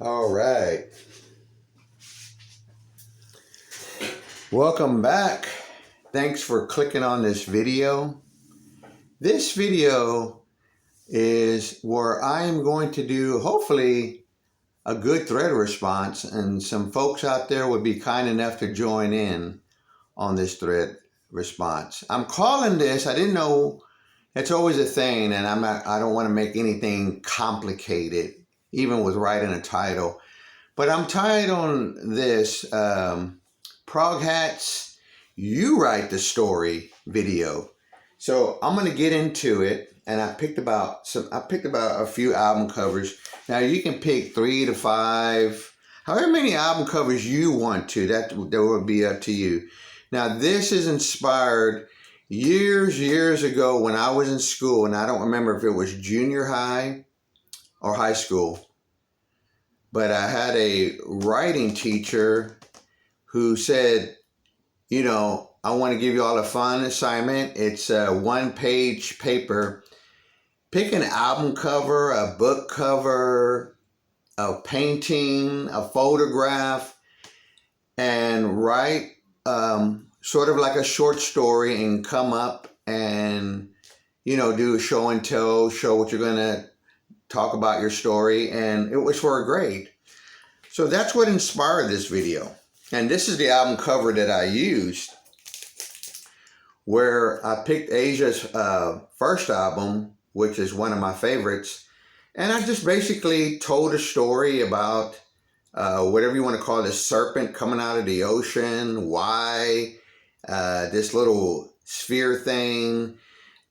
All right. Welcome back. Thanks for clicking on this video. This video is where I am going to do, hopefully, a good thread response, and some folks out there would be kind enough to join in on this thread response. I'm calling this, I didn't know, it's always a thing, and I don't want to make anything complicated, even with writing a title. But I'm titling this Prog Hats, You Write the Story video. So I'm going to get into it, and I picked about a few album covers. Now you can pick 3 to 5, however many album covers you want to. That would be up to you. Now this is inspired years ago when I was in school, and I don't remember if it was junior high or high school. But I had a writing teacher who said, you know, I want to give you all a fun assignment. It's a 1-page paper. Pick an album cover, a book cover, a painting, a photograph, and write sort of like a short story and come up and, you know, do a show and tell, show what you're going to talk about your story, and it was for a grade. So that's what inspired this video. And this is the album cover that I used, where I picked Asia's first album, which is one of my favorites, and I just basically told a story about whatever you want to call this serpent coming out of the ocean, why this little sphere thing,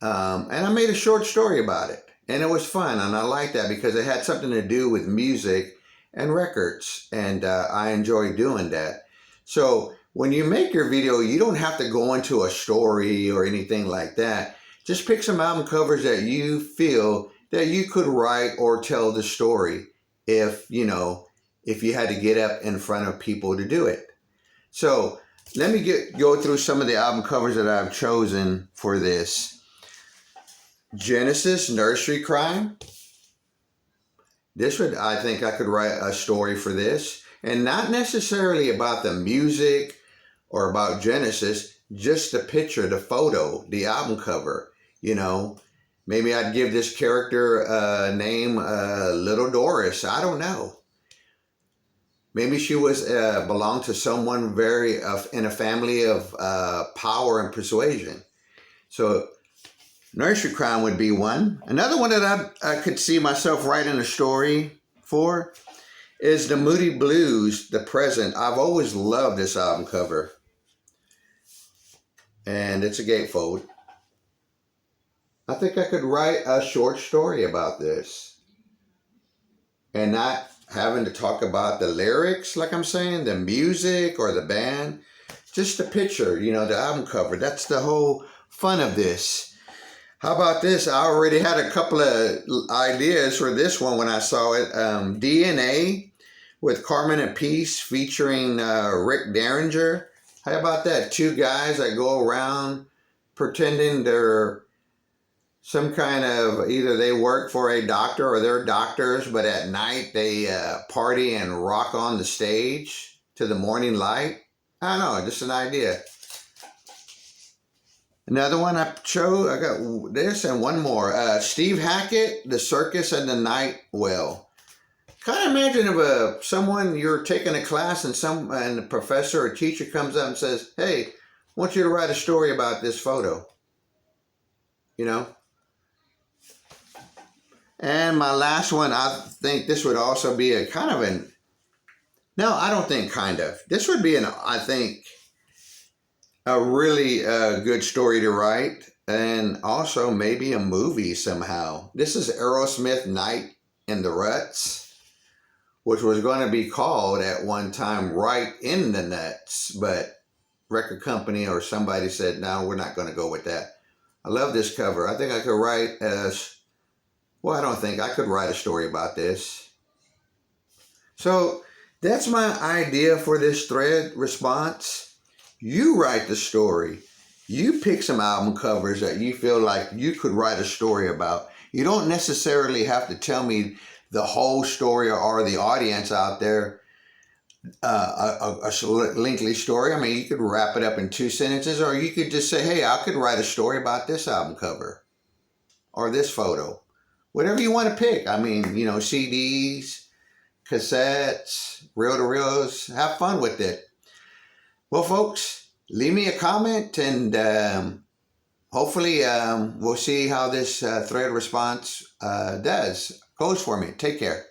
and I made a short story about it. And it was fun, and I liked that because it had something to do with music and records, and I enjoy doing that. So when you make your video, you don't have to go into a story or anything like that. Just pick some album covers that you feel that you could write or tell the story if you had to get up in front of people to do it. So let me go through some of the album covers that I've chosen for this. Genesis, Nursery Crime. I think I could write a story for this. And not necessarily about the music or about Genesis, just the picture, the photo, the album cover. You know, maybe I'd give this character a name, Little Doris. I don't know. Maybe she was belonged to someone very in a family of power and persuasion. So Nursery Crime would be one. Another one that I could see myself writing a story for is the Moody Blues, The Present. I've always loved this album cover. And it's a gatefold. I think I could write a short story about this. And not having to talk about the lyrics, like I'm saying, the music or the band. Just the picture, you know, the album cover. That's the whole fun of this. How about this? I already had a couple of ideas for this one when I saw it. DNA with Carmen Appice featuring Rick Derringer. How about that? 2 guys that go around pretending they're some kind of, either they work for a doctor or they're doctors, but at night they party and rock on the stage to the morning light. I don't know, just an idea. Another one I chose, I got this and one more. Steve Hackett, The Circus and the Night Well. Kind of imagine if someone, you're taking a class and the professor or teacher comes up and says, hey, I want you to write a story about this photo. You know? And my last one, I think this would also be a kind of no, I don't think kind of. This would be I think, a really good story to write, and also maybe a movie somehow. This is Aerosmith Night in the Ruts, which was going to be called at one time Right in the Nuts, but record company or somebody said, no, we're not going to go with that. I love this cover. I think I could write I could write a story about this. So that's my idea for this thread response. You write the story. You pick some album covers that you feel like you could write a story about. You don't necessarily have to tell me the whole story or the audience out there a lengthy story. I mean, you could wrap it up in 2 sentences, or you could just say, hey, I could write a story about this album cover or this photo. Whatever you want to pick. I mean, you know, CDs, cassettes, reel-to-reels, have fun with it. Well, folks, leave me a comment, and hopefully we'll see how this thread response goes for me. Take care.